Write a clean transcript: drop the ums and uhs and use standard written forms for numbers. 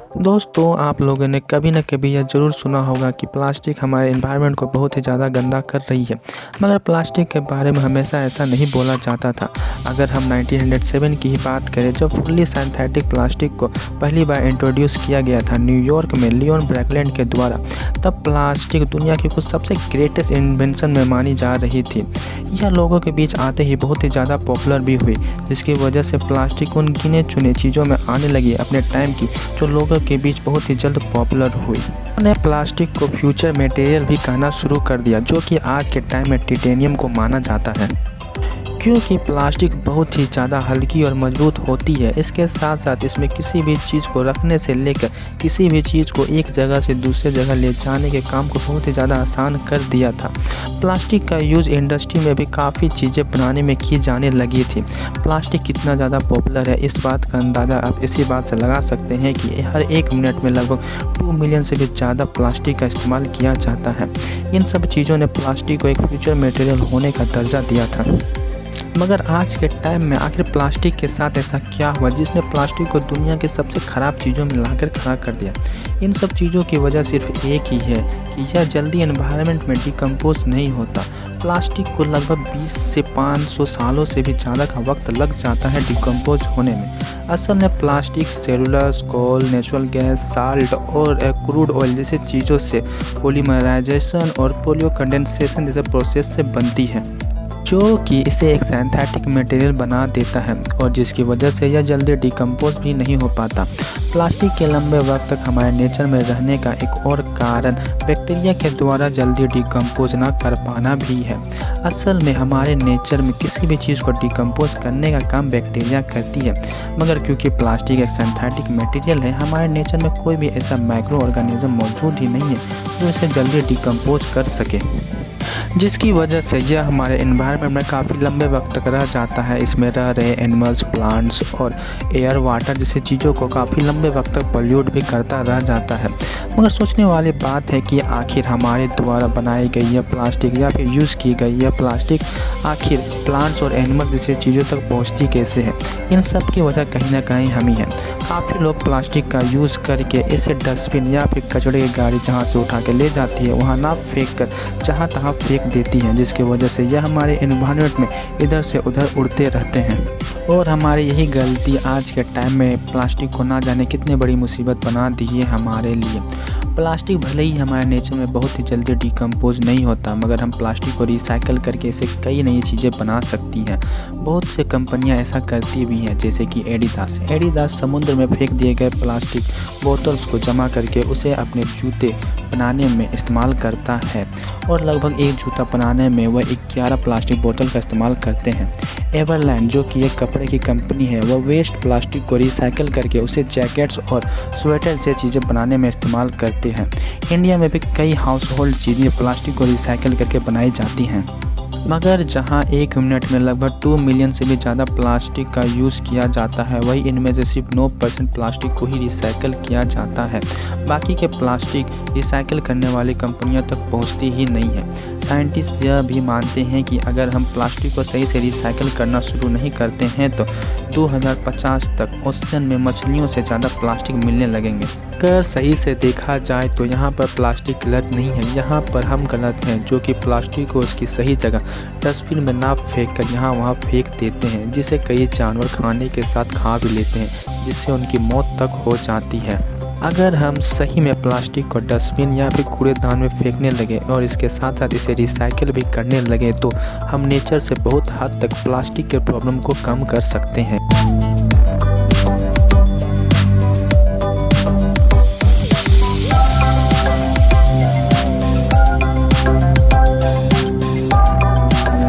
दोस्तों, आप लोगों ने कभी न कभी यह ज़रूर सुना होगा कि प्लास्टिक हमारे एनवायरनमेंट को बहुत ही ज़्यादा गंदा कर रही है। मगर प्लास्टिक के बारे में हमेशा ऐसा नहीं बोला जाता था। अगर हम 1907 की ही बात करें, जब फुल्ली सिंथेटिक प्लास्टिक को पहली बार इंट्रोड्यूस किया गया था न्यूयॉर्क में लियोन ब्रैकलैंड के द्वारा, तब प्लास्टिक दुनिया की कुछ सबसे ग्रेटेस्ट इन्वेंशन में मानी जा रही थी। यह लोगों के बीच आते ही बहुत ही ज़्यादा पॉपुलर भी हुई, जिसकी वजह से प्लास्टिक उन गिने चुने चीज़ों में आने लगी अपने टाइम की, जो लोगों के बीच बहुत ही जल्द पॉपुलर हुई। उन्होंने प्लास्टिक को फ्यूचर मटेरियल भी कहना शुरू कर दिया, जो कि आज के टाइम में टाइटेनियम को माना जाता है, क्योंकि प्लास्टिक बहुत ही ज़्यादा हल्की और मजबूत होती है। इसके साथ साथ इसमें किसी भी चीज़ को रखने से लेकर किसी भी चीज़ को एक जगह से दूसरे जगह ले जाने के काम को बहुत ही ज़्यादा आसान कर दिया था। प्लास्टिक का यूज़ इंडस्ट्री में भी काफ़ी चीज़ें बनाने में की जाने लगी थी। प्लास्टिक कितना ज़्यादा पॉपुलर है, इस बात का अंदाज़ा आप इसी बात से लगा सकते हैं कि हर एक मिनट में लगभग 2 मिलियन से भी ज़्यादा प्लास्टिक का इस्तेमाल किया जाता है। इन सब चीज़ों ने प्लास्टिक को एक फ्यूचर मटेरियल होने का दर्जा दिया था। मगर आज के टाइम में आखिर प्लास्टिक के साथ ऐसा क्या हुआ जिसने प्लास्टिक को दुनिया के सबसे ख़राब चीज़ों में लाकर खड़ा कर दिया? इन सब चीज़ों की वजह सिर्फ एक ही है कि यह जल्दी एनवायरनमेंट में डिकम्पोज नहीं होता। प्लास्टिक को लगभग 20 से 500 सालों से भी ज़्यादा का वक्त लग जाता है डिकम्पोज होने में। असल में प्लास्टिक सेलुलोज, कोल, नेचुरल गैस, साल्ट और क्रूड ऑयल जैसे चीज़ों से पॉलीमराइजेशन और पोलियो कंडेंसेशन जैसे प्रोसेस से बनती है, जो कि इसे एक सिंथेटिक मटेरियल बना देता है और जिसकी वजह से यह जल्दी डिकम्पोज भी नहीं हो पाता। प्लास्टिक के लंबे वक्त तक हमारे नेचर में रहने का एक और कारण बैक्टीरिया के द्वारा जल्दी डिकम्पोज ना कर पाना भी है। असल में हमारे नेचर में किसी भी चीज़ को डिकम्पोज करने का काम बैक्टीरिया करती है, मगर क्योंकि प्लास्टिक एक सिंथेटिक मटेरियल है, हमारे नेचर में कोई भी ऐसा माइक्रो ऑर्गेनिज्म मौजूद ही नहीं है जो इसे जल्दी डिकम्पोज कर सके, जिसकी वजह से यह हमारे एनवायरनमेंट में काफ़ी लंबे वक्त तक रह जाता है। इसमें रह रहे एनिमल्स, प्लांट्स और एयर, वाटर जैसी चीज़ों को काफ़ी लंबे वक्त तक पोल्यूट भी करता रह जाता है। मगर सोचने वाली बात है कि आखिर हमारे द्वारा बनाई गई यह प्लास्टिक या फिर यूज़ की गई यह प्लास्टिक आखिर प्लांट्स और एनिमल्स जैसी चीज़ों तक पहुँचती कैसे है? इन सब की वजह कहीं ना कहीं हम ही है। काफ़ी लोग प्लास्टिक का यूज़ करके इसे डस्टबिन या फिर कचड़े की गाड़ी जहाँ से उठा के ले जाती है वहाँ ना फेंक कर जहाँ तहाँ फेंक देती हैं, जिसकी वजह से यह हमारे एनवायरनमेंट में इधर से उधर उड़ते रहते हैं। और हमारी यही गलती आज के टाइम में प्लास्टिक को ना जाने कितनी बड़ी मुसीबत बना दी है हमारे लिए। प्लास्टिक भले ही हमारे नेचर में बहुत ही जल्दी डिकम्पोज नहीं होता, मगर हम प्लास्टिक को रिसाइकल करके इसे कई नई चीज़ें बना सकती हैं। बहुत से कंपनियां ऐसा करती भी हैं, जैसे कि एडिडास समुद्र में फेंक दिए गए प्लास्टिक बोतल्स को जमा करके उसे अपने जूते बनाने में इस्तेमाल करता है और लगभग एक जूता बनाने में वह 11 प्लास्टिक बोतल का इस्तेमाल करते हैं। एवरलैंड, जो कि एक कपड़े की कंपनी है, वह वेस्ट प्लास्टिक को रिसाइकल करके उसे जैकेट्स और स्वेटर से चीज़ें बनाने में इस्तेमाल करते हैं। इंडिया में भी कई हाउस होल्ड चीज़ें प्लास्टिक को रिसाइकल करके बनाई जाती हैं, मगर जहां एक मिनट में लगभग 2 मिलियन से भी ज़्यादा प्लास्टिक का यूज़ किया जाता है, वही इनमें से सिर्फ 9% प्लास्टिक को ही रिसाइकल किया जाता है। बाकी के प्लास्टिक रिसाइकल करने वाली कंपनियों तक पहुंचती ही नहीं है। साइंटिस्ट यह भी मानते हैं कि अगर हम प्लास्टिक को सही से रिसाइकल करना शुरू नहीं करते हैं तो 2050 तक ओशन में मछलियों से ज़्यादा प्लास्टिक मिलने लगेंगे। अगर सही से देखा जाए तो यहाँ पर प्लास्टिक गलत नहीं है, यहाँ पर हम गलत हैं, जो कि प्लास्टिक को उसकी सही जगह डस्टबिन में ना फेंक कर यहाँ वहाँ फेंक देते हैं, जिसे कई जानवर खाने के साथ खा भी लेते हैं, जिससे उनकी मौत तक हो जाती है। अगर हम सही में प्लास्टिक को डस्टबिन या फिर कूड़ेदान में फेंकने लगे और इसके साथ साथ इसे रिसाइकिल भी करने लगे तो हम नेचर से बहुत हद तक प्लास्टिक के प्रॉब्लम को कम कर सकते हैं।